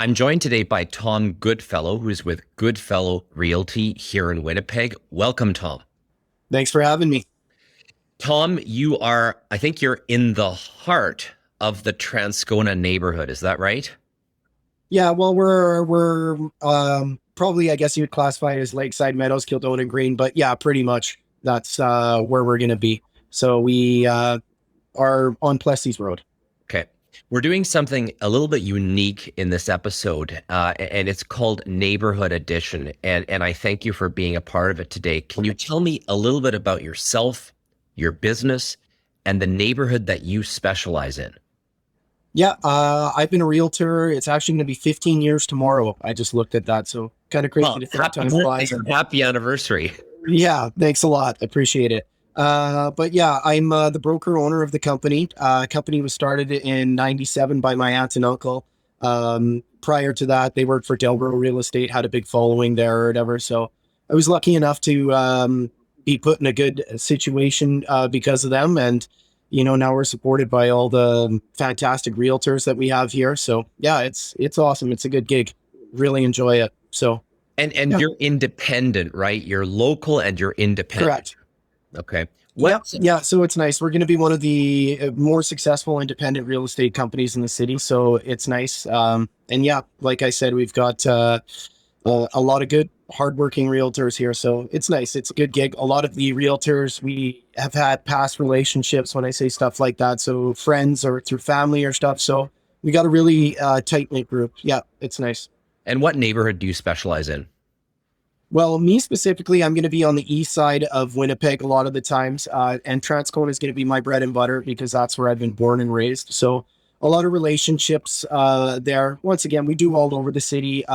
I'm joined today by Tom Goodfellow, who's with Goodfellow Realty here in Winnipeg. Welcome, Tom. Thanks for having me. Tom, I think you're in the heart of the Transcona neighborhood. Is that right? Yeah, well, we're probably, I guess you would classify it as Lakeside Meadows, Kildonan Green, but yeah, pretty much that's where we're gonna be. So we are on Plessis Road. Okay. We're doing something a little bit unique in this episode, and it's called Neighborhood Edition. And I thank you for being a part of it today. Can you tell me a little bit about yourself, your business, and the neighborhood that you specialize in? Yeah, I've been a realtor. It's actually gonna be 15 years tomorrow. I just looked at that, so kind of crazy Well, to think happy time birthday flies. and happy anniversary. Yeah, thanks a lot. I appreciate it. But yeah, I'm the broker owner of the company. Company was started in '97 by my aunt and uncle. Prior to that, they worked for Delbro Real Estate, had a big following there or whatever. So I was lucky enough to be put in a good situation because of them. And, now we're supported by all the fantastic realtors that we have here. So yeah, it's awesome. It's a good gig. Really enjoy it. So And yeah, you're independent, right? You're local and you're independent. correct. Okay. Yeah, What yeah. So it's nice. We're going to be one of the more successful independent real estate companies in the city. So it's nice. And yeah, like I said, we've got a lot of good, hardworking realtors here. So it's nice. It's a good gig. A lot of the realtors we have had past relationships when I say stuff like that. So friends or through family or stuff. So we got a really tight knit group. Yeah, it's nice. and what neighborhood do you specialize in? Well, me specifically, I'm going to be on the east side of Winnipeg a lot of the times, and Transcona is going to be my bread and butter because that's where I've been born and raised. So, a lot of relationships there. Once again, we do all over the city.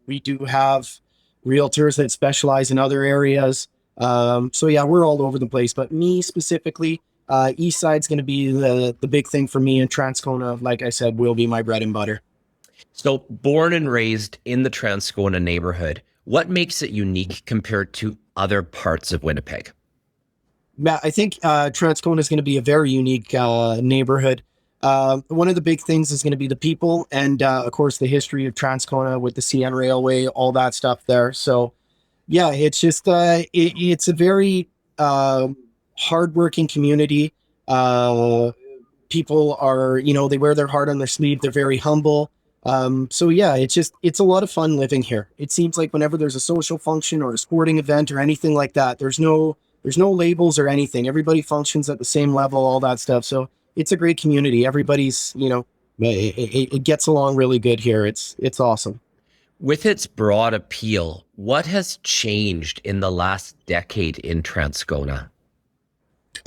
We do have realtors that specialize in other areas. So yeah, we're all over the place. But me specifically, east side's going to be the big thing for me, and Transcona, like I said, will be my bread and butter. So, born and raised in the Transcona neighborhood, what makes it unique compared to other parts of Winnipeg? Matt, I think Transcona is going to be a very unique neighborhood. One of the big things is going to be the people, and of course, the history of Transcona with the CN Railway, all that stuff there. So, yeah, it's just it's a very hardworking community. Uh, People are, they wear their heart on their sleeve. They're very humble. So yeah, it's a lot of fun living here. It seems like whenever there's a social function or a sporting event or anything like that, there's no labels or anything. Everybody functions at the same level, all that stuff. So it's a great community. Everybody's, it gets along really good here. It's awesome. With its broad appeal, what has changed in the last decade in Transcona?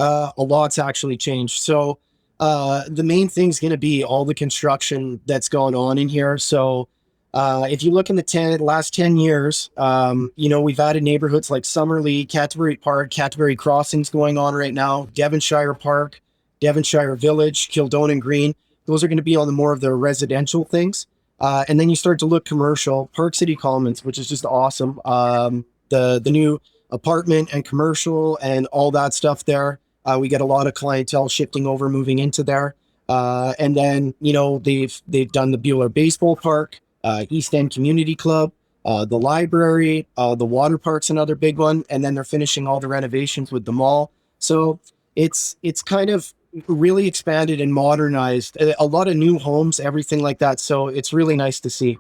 A lot's actually changed. So the main thing's going to be all the construction that's going on in here. So if you look in the last 10 years, we've added neighborhoods like Summerlee, Canterbury Park, Canterbury Crossings going on right now, Devonshire Park, Devonshire Village, Kildonan Green. Those are going to be on the more of the residential things. And then you start to look commercial, Park City Commons, which is just awesome. The new apartment and commercial and all that stuff there. We get a lot of clientele shifting over, moving into there. And then, they've done the Bueller Baseball Park, East End Community Club, the library, the water park's another big one. And then they're finishing all the renovations with the mall. So it's kind of really expanded and modernized. A lot of new homes, everything like that. So it's really nice to see.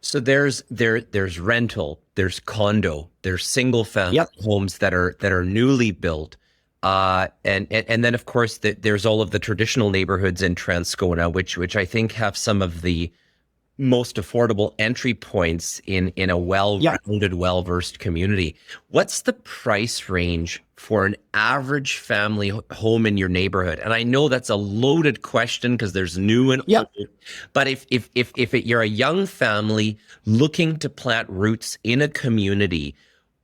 So there's rental, there's condo, there's single family Yep. homes that are newly built. And then of course there's all of the traditional neighborhoods in Transcona, which I think have some of the most affordable entry points in a Yeah. well-rounded, well-versed community. What's the price range for an average family home in your neighborhood? And I know that's a loaded question because there's new and Yeah. old, but you're a young family looking to plant roots in a community,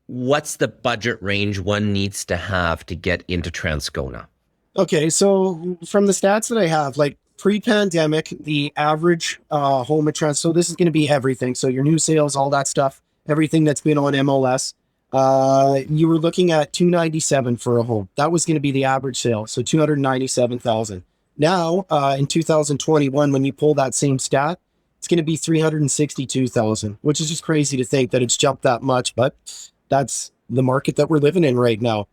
what's the budget range one needs to have to get into Transcona? Okay, so from the stats that I have, like pre-pandemic, the average home at Trans, so this is going to be everything. So your new sales, all that stuff, everything that's been on MLS. You were looking at 297 for a home. That was going to be the average sale, so 297,000. Now, in 2021, when you pull that same stat, it's going to be 362,000, which is just crazy to think that it's jumped that much, but that's the market that we're living in right now.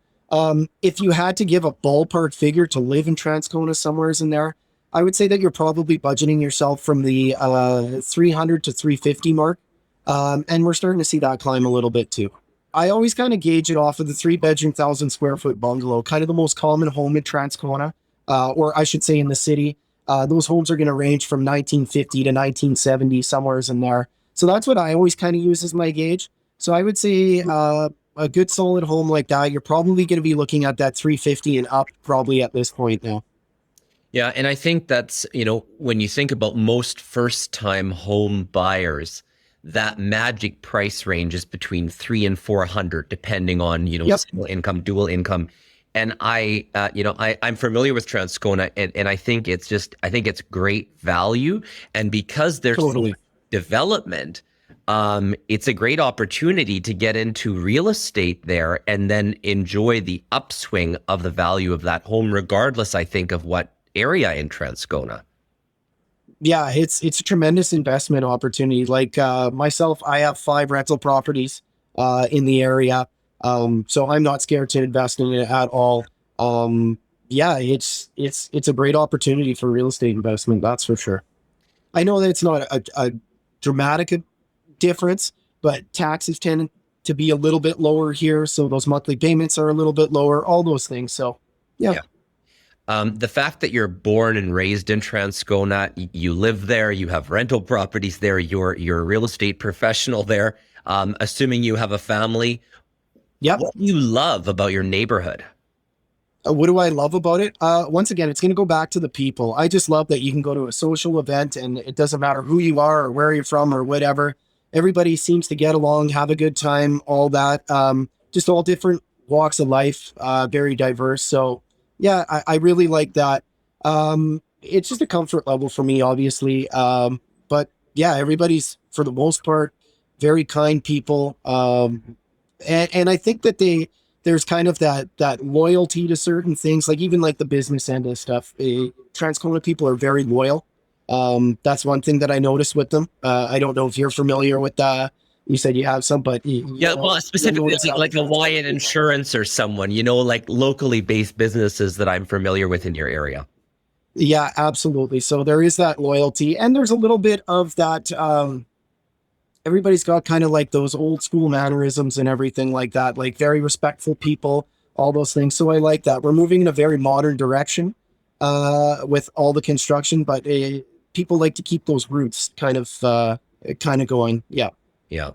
If you had to give a ballpark figure to live in Transcona, somewheres in there, I would say that you're probably budgeting yourself from the 300 to 350 mark. And we're starting to see that climb a little bit too. I always kind of gauge it off of the 3-bedroom, 1,000 square foot bungalow, kind of the most common home in Transcona, or I should say in the city. Those homes are going to range from 1950 to 1970, somewheres in there. So that's what I always kind of use as my gauge. So I would say a good solid home like that, you're probably going to be looking at that 350 and up probably at this point now. Yeah, and I think that's, when you think about most first-time home buyers, that magic price range is between 300 and 400, depending on, Yep, single income, dual income. And I'm familiar with Transcona, and I think it's great value. And because there's so much totally. development, it's a great opportunity to get into real estate there and then enjoy the upswing of the value of that home, regardless, I think, of what area in Transcona. Yeah, it's a tremendous investment opportunity. Like myself, I have 5 rental properties in the area, so I'm not scared to invest in it at all. Yeah, it's a great opportunity for real estate investment. That's for sure. I know that it's not a dramatic difference, but taxes tend to be a little bit lower here, so those monthly payments are a little bit lower. All those things. So yeah. Yeah. The fact that you're born and raised in Transcona, you live there, you have rental properties there, you're a real estate professional there. Assuming you have a family, Yep. what do you love about your neighborhood? What do I love about it? Once again, it's going to go back to the people. I just love that you can go to a social event and it doesn't matter who you are or where you're from or whatever. Everybody seems to get along, have a good time, all that. Just all different walks of life, very diverse. So, yeah, I really like that. It's just a comfort level for me, obviously. But yeah, everybody's, for the most part, very kind people. And I think that there's kind of that loyalty to certain things, like even like the business end of stuff. Transcona people are very loyal. That's one thing that I noticed with them. I don't know if you're familiar with you said you have some, but Yeah, well, you'll specifically notice that like with them too. Hawaiian Insurance or someone, like locally based businesses that I'm familiar with in your area. Yeah, absolutely. So there is that loyalty, and there's a little bit of that. Everybody's got kind of like those old school mannerisms and everything like that, like very respectful people, all those things. So I like that. We're moving in a very modern direction with all the construction, but people like to keep those roots kind of going. Yeah. Yeah.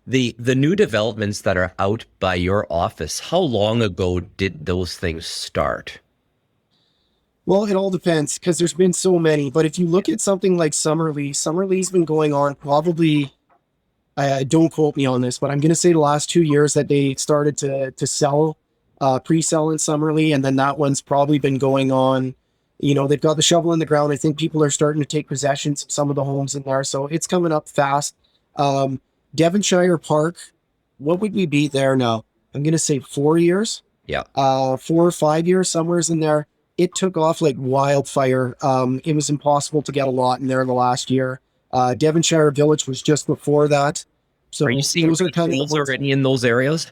The new developments that are out by your office, how long ago did those things start? Well, it all depends because there's been so many. But if you look at something like Summerlee's been going on probably. Don't quote me on this, but I'm going to say the last 2 years that they started to sell, pre-sell in Summerlee, and then that one's probably been going on. They've got the shovel in the ground. I think people are starting to take possessions of some of the homes in there, so it's coming up fast. Devonshire Park, what would we be there now? I'm going to say 4 years, Yeah. 4 or 5 years, somewheres in there. It took off like wildfire. It was impossible to get a lot in there the last year. Devonshire Village was just before that. Are you So seeing those are kind of the resales ones. already in those areas?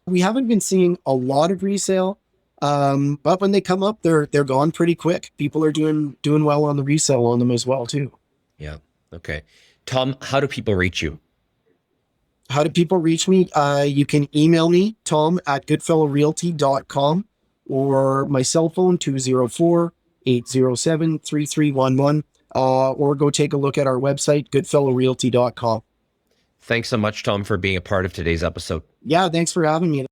We haven't been seeing a lot of resale, but when they come up, they're gone pretty quick. People are doing well on the resale on them as well too. Yeah. Okay. Tom, how do people reach you? How do people reach me? You can email me, tom@goodfellowrealty.com, or my cell phone, 204-807-3311, or go take a look at our website, goodfellowrealty.com. Thanks so much, Tom, for being a part of today's episode. Yeah, thanks for having me.